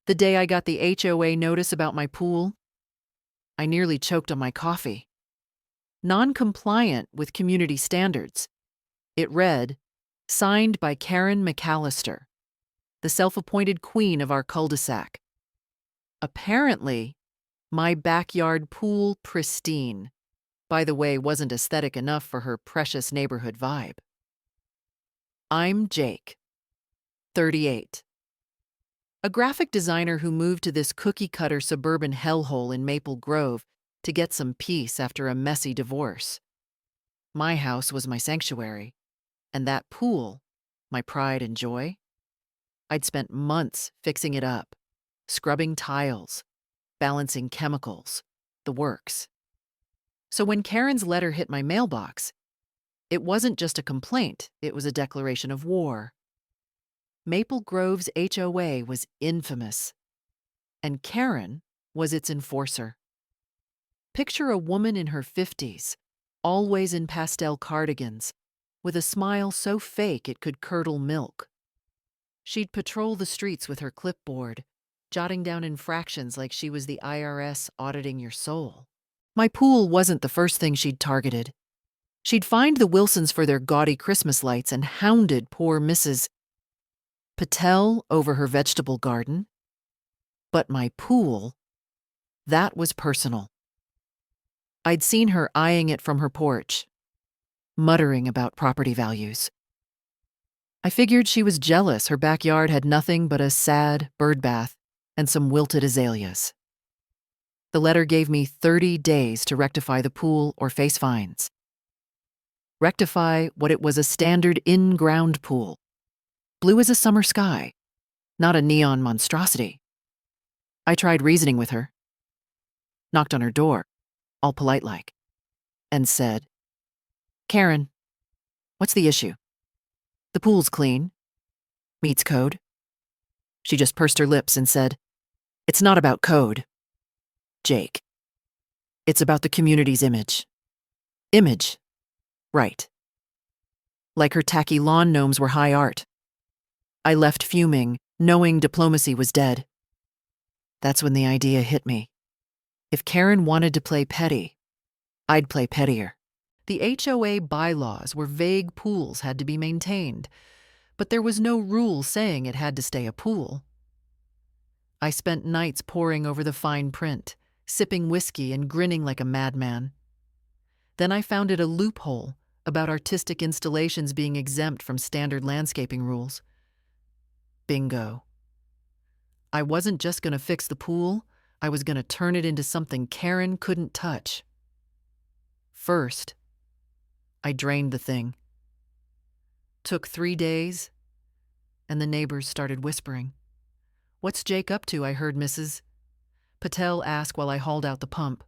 The day I got the HOA notice about my pool, I nearly choked on my coffee. Non-compliant with community standards. It read, signed by Karen McAllister, the self-appointed queen of our cul-de-sac. Apparently, my backyard pool pristine, by the way, wasn't aesthetic enough for her precious neighborhood vibe. I'm Jake, 38. A graphic designer who moved to this cookie-cutter suburban hellhole in Maple Grove to get some peace after a messy divorce. My house was my sanctuary, and that pool, my pride and joy. I'd spent months fixing it up, scrubbing tiles, balancing chemicals, the works. So when Karen's letter hit my mailbox, it wasn't just a complaint, it was a declaration of war. Maple Grove's HOA was infamous, and Karen was its enforcer. Picture a woman in her 50s, always in pastel cardigans, with a smile so fake it could curdle milk. She'd patrol the streets with her clipboard, jotting down infractions like she was the IRS auditing your soul. My pool wasn't the first thing she'd targeted. She'd fined the Wilsons for their gaudy Christmas lights and hounded poor Mrs. Patel over her vegetable garden. But my pool, that was personal. I'd seen her eyeing it from her porch, muttering about property values. I figured she was jealous her backyard had nothing but a sad birdbath and some wilted azaleas. The letter gave me 30 days to rectify the pool or face fines. Rectify what it was, a standard in-ground pool. Blue as a summer sky, not a neon monstrosity. I tried reasoning with her, knocked on her door, all polite-like, and said, Karen, what's the issue? The pool's clean. Meets code. She just pursed her lips and said, it's not about code, Jake. It's about the community's image. Image. Right. Like her tacky lawn gnomes were high art. I left fuming, knowing diplomacy was dead. That's when the idea hit me. If Karen wanted to play petty, I'd play pettier. The HOA bylaws were vague. Pools had to be maintained, but there was no rule saying it had to stay a pool. I spent nights poring over the fine print, sipping whiskey and grinning like a madman. Then I found it a loophole about artistic installations being exempt from standard landscaping rules. Bingo. I wasn't just going to fix the pool, I was going to turn it into something Karen couldn't touch. First, I drained the thing. Took 3 days, and the neighbors started whispering. What's Jake up to? I heard Mrs. Patel ask while I hauled out the pump.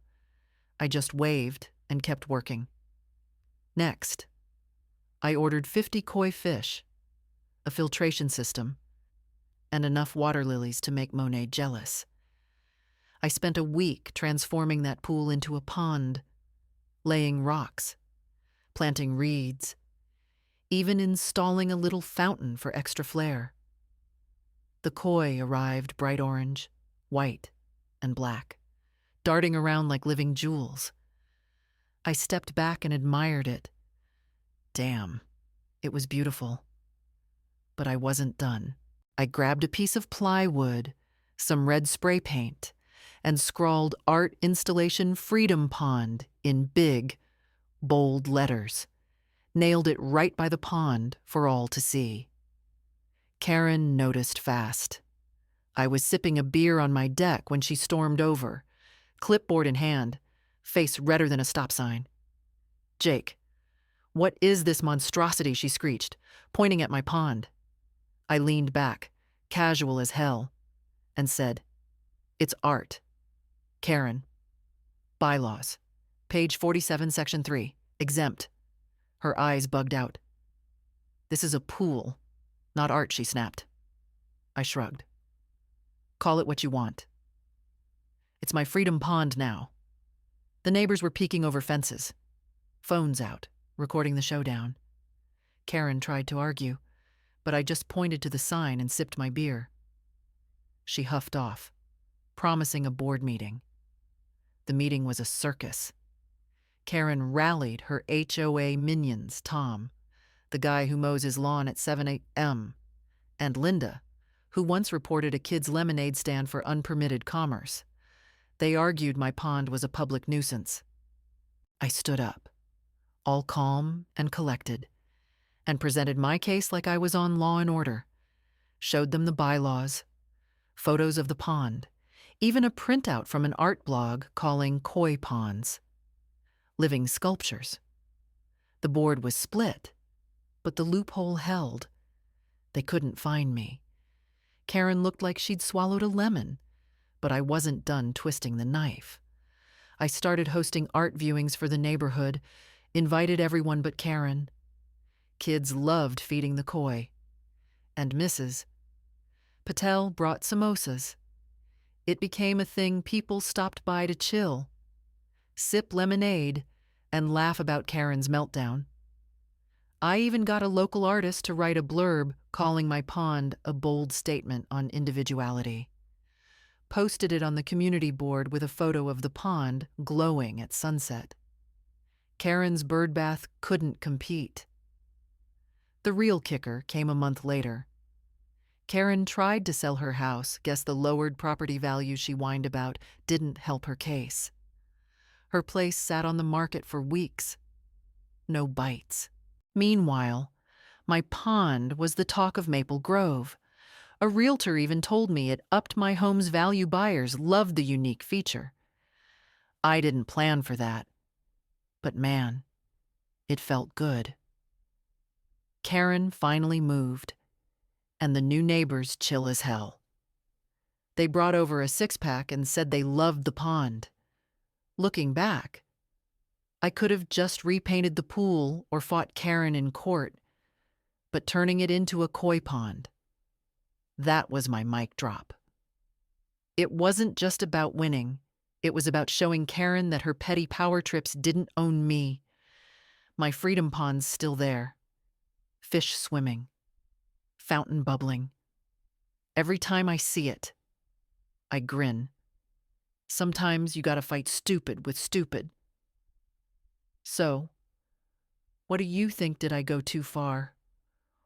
I just waved and kept working. Next, I ordered 50 koi fish, a filtration system, and enough water lilies to make Monet jealous. I spent a week transforming that pool into a pond, laying rocks, planting reeds, even installing a little fountain for extra flair. The koi arrived bright orange, white, and black, darting around like living jewels. I stepped back and admired it. Damn, it was beautiful. But I wasn't done. I grabbed a piece of plywood, some red spray paint, and scrawled Art Installation Freedom Pond in big, bold letters. Nailed it right by the pond for all to see. Karen noticed fast. I was sipping a beer on my deck when she stormed over, clipboard in hand, face redder than a stop sign. Jake, what is this monstrosity? She screeched, pointing at my pond. I leaned back, casual as hell, and said, it's art. Karen. Bylaws. Page 47, Section 3. Exempt. Her eyes bugged out. This is a pool, not art, she snapped. I shrugged. Call it what you want. It's my freedom pond now. The neighbors were peeking over fences. Phones out, recording the showdown. Karen tried to argue, but I just pointed to the sign and sipped my beer. She huffed off, promising a board meeting. The meeting was a circus. Karen rallied her HOA minions, Tom, the guy who mows his lawn at 7 a.m., and Linda, who once reported a kid's lemonade stand for unpermitted commerce. They argued my pond was a public nuisance. I stood up, all calm and collected, and presented my case like I was on Law and Order, showed them the bylaws, photos of the pond, even a printout from an art blog calling koi ponds. Living sculptures. The board was split, but the loophole held. They couldn't find me. Karen looked like she'd swallowed a lemon, but I wasn't done twisting the knife. I started hosting art viewings for the neighborhood, invited everyone but Karen. Kids loved feeding the koi. And Mrs. Patel brought samosas. It became a thing people stopped by to chill, sip lemonade, and laugh about Karen's meltdown. I even got a local artist to write a blurb calling my pond a bold statement on individuality. Posted it on the community board with a photo of the pond glowing at sunset. Karen's birdbath couldn't compete. The real kicker came a month later. Karen tried to sell her house, guess the lowered property value she whined about didn't help her case. Her place sat on the market for weeks. No bites. Meanwhile, my pond was the talk of Maple Grove. A realtor even told me it upped my home's value. Buyers loved the unique feature. I didn't plan for that. But man, it felt good. Karen finally moved, and the new neighbors chill as hell. They brought over a six-pack and said they loved the pond. Looking back, I could have just repainted the pool or fought Karen in court, but turning it into a koi pond, that was my mic drop. It wasn't just about winning. It was about showing Karen that her petty power trips didn't own me. My freedom pond's still there. Fish swimming. Fountain bubbling. Every time I see it, I grin. Sometimes you gotta fight stupid with stupid. So, what do you think? Did I go too far?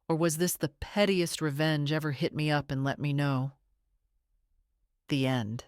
Or was this the pettiest revenge ever hit me up and let me know? The end.